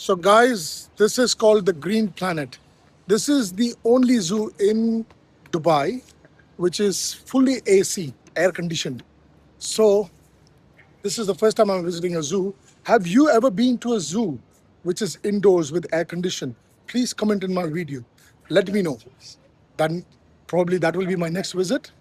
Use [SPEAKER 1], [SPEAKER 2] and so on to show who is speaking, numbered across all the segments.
[SPEAKER 1] So, guys, this is called the Green Planet. This is the only zoo in Dubai which is fully AC, air conditioned. So, this is the first time I'm visiting a zoo. Have you ever been to a zoo which is indoors with air conditioned? Please comment in my video. Let me know. Then probably that will be my next visit.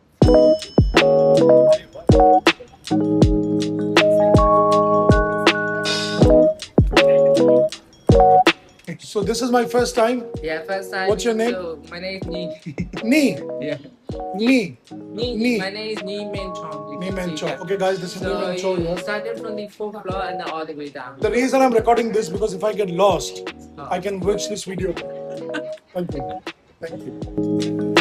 [SPEAKER 1] So this is my first time.
[SPEAKER 2] Yeah, first time.
[SPEAKER 1] What's your name?
[SPEAKER 2] So, my name is Ni.
[SPEAKER 1] Nee.
[SPEAKER 2] Yeah.
[SPEAKER 1] Nee.
[SPEAKER 2] Ni. My name is Ni Menchong.
[SPEAKER 1] Nee Mencho. Okay, guys, this is Nee
[SPEAKER 2] So
[SPEAKER 1] Mencho
[SPEAKER 2] you
[SPEAKER 1] here.
[SPEAKER 2] started from the fourth floor and then all the way down.
[SPEAKER 1] The reason I'm recording this because if I get lost,
[SPEAKER 2] Oh.
[SPEAKER 1] I can watch this video. Thank you. Thank you.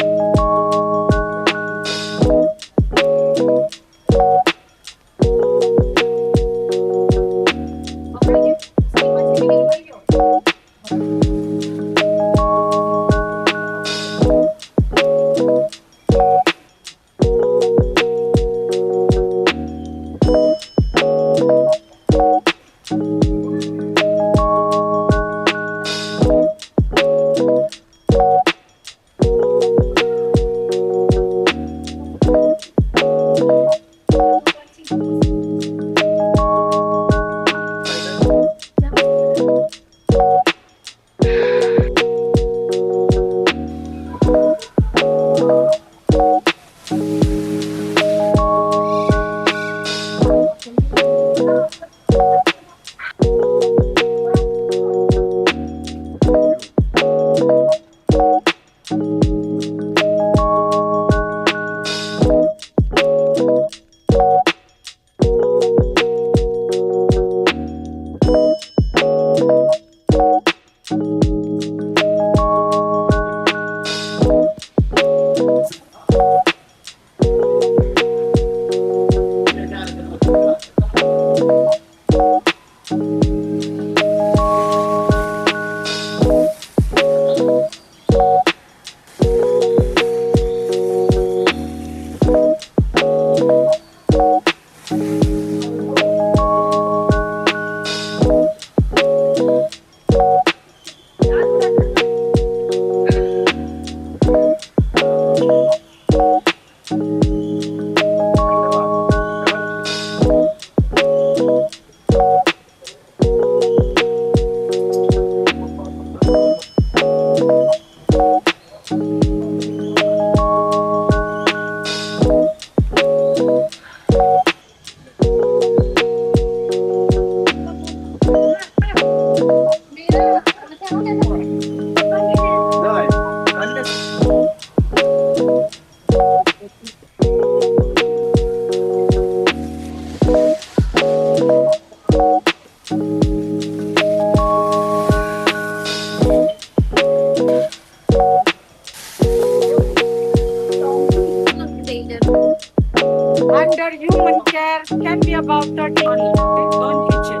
[SPEAKER 3] Under human care can be about 30 only. Don't hit it.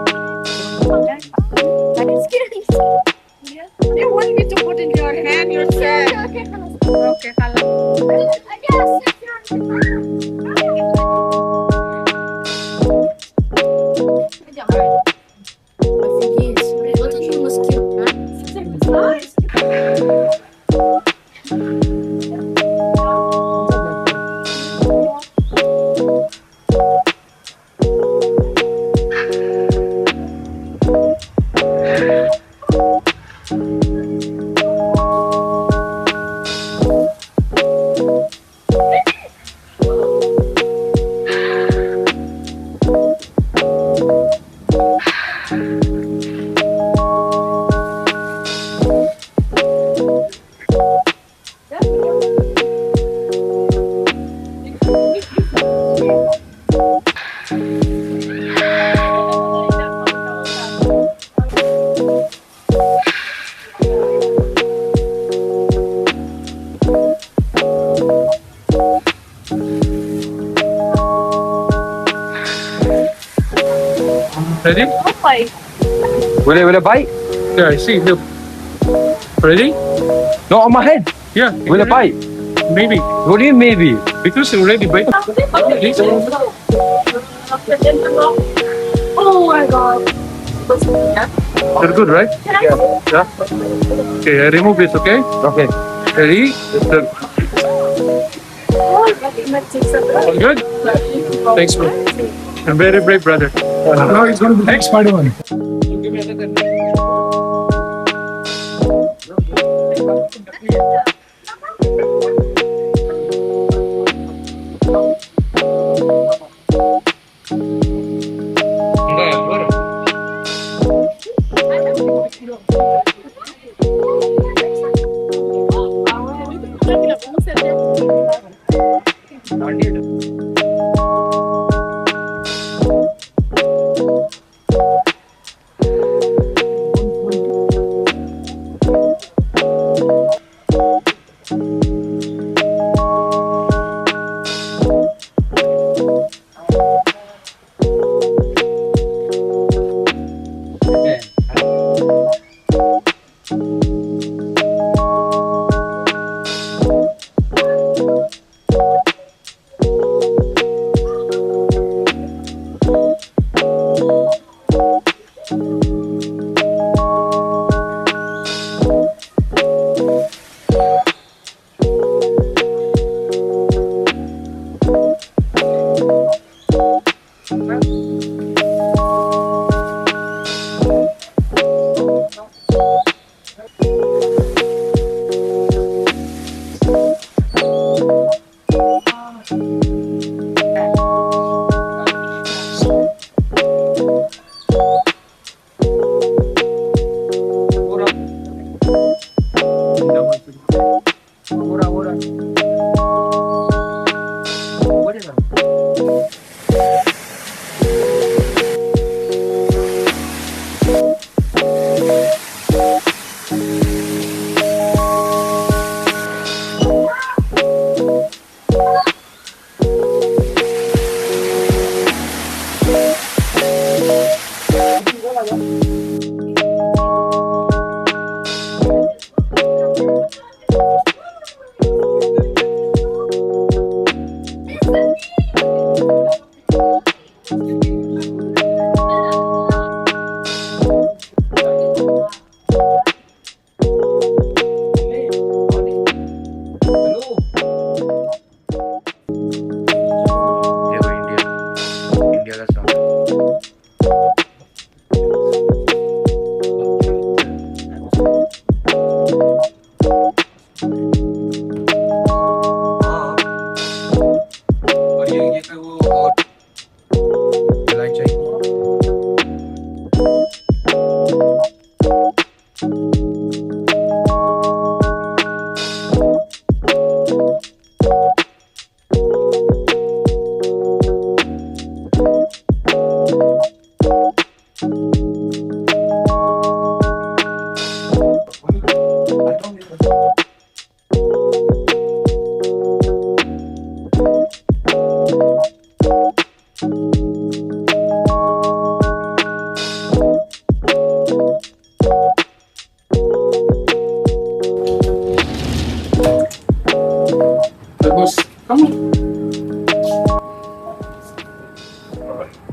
[SPEAKER 3] Okay? That is scary. You want me to put in your hand yourself? Okay, hello.
[SPEAKER 4] Ready?
[SPEAKER 3] Bye.
[SPEAKER 4] Will it bite? Yeah, I see. Look. Ready? No, on my head. Yeah. Will it bite? Maybe. What do you mean maybe? Because it already bite.
[SPEAKER 3] Oh my god.
[SPEAKER 4] You're good, right? Yeah. Okay, I remove this, okay? Okay. Ready? All good? Thanks, bro. I'm very brave, brother.
[SPEAKER 1] Now it's going to be next Spider-Man.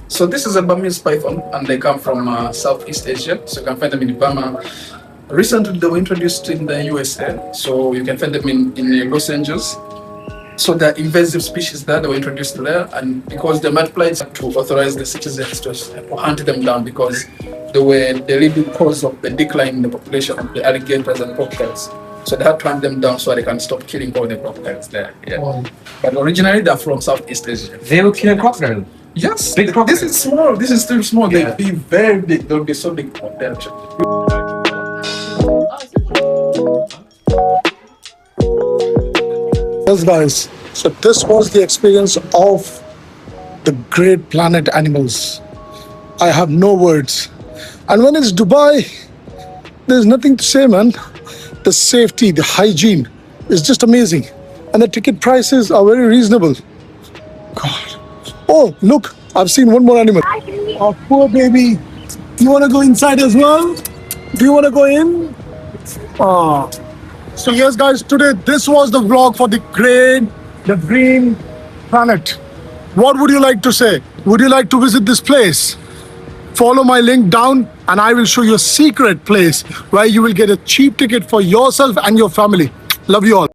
[SPEAKER 5] So this is a Burmese python, and they come from Southeast Asia. So you can find them in Burma. Recently, they were introduced in the USA, so you can find them in Los Angeles. So they're invasive species there. They were introduced there, and because they multiplied, to authorize the citizens to hunt them down because they were the leading cause of the decline in the population of the alligators and crocodiles. So they had to hunt them down so they can stop killing all the crocodiles there. Yeah.
[SPEAKER 1] Wow.
[SPEAKER 5] But originally they're from Southeast Asia.
[SPEAKER 4] They will kill a crocodile.
[SPEAKER 5] Yes,
[SPEAKER 4] Big
[SPEAKER 5] this
[SPEAKER 4] crocodile.
[SPEAKER 5] is small. This is still small.
[SPEAKER 4] Yeah.
[SPEAKER 5] They'll be very big. They'll be so big.
[SPEAKER 1] Yes, guys. So this was the experience of the great planet animals. I have no words. And when it's Dubai, there's nothing to say, man. The safety, the hygiene is just amazing. And the ticket prices are very reasonable. God. Oh, look, I've seen one more animal. Oh, poor baby. You want to go inside as well? Do you want to go in? Oh. So yes, guys, today this was the vlog for the green planet. What would you like to say? Would you like to visit this place? Follow my link down and I will show you a secret place where you will get a cheap ticket for yourself and your family. Love you all.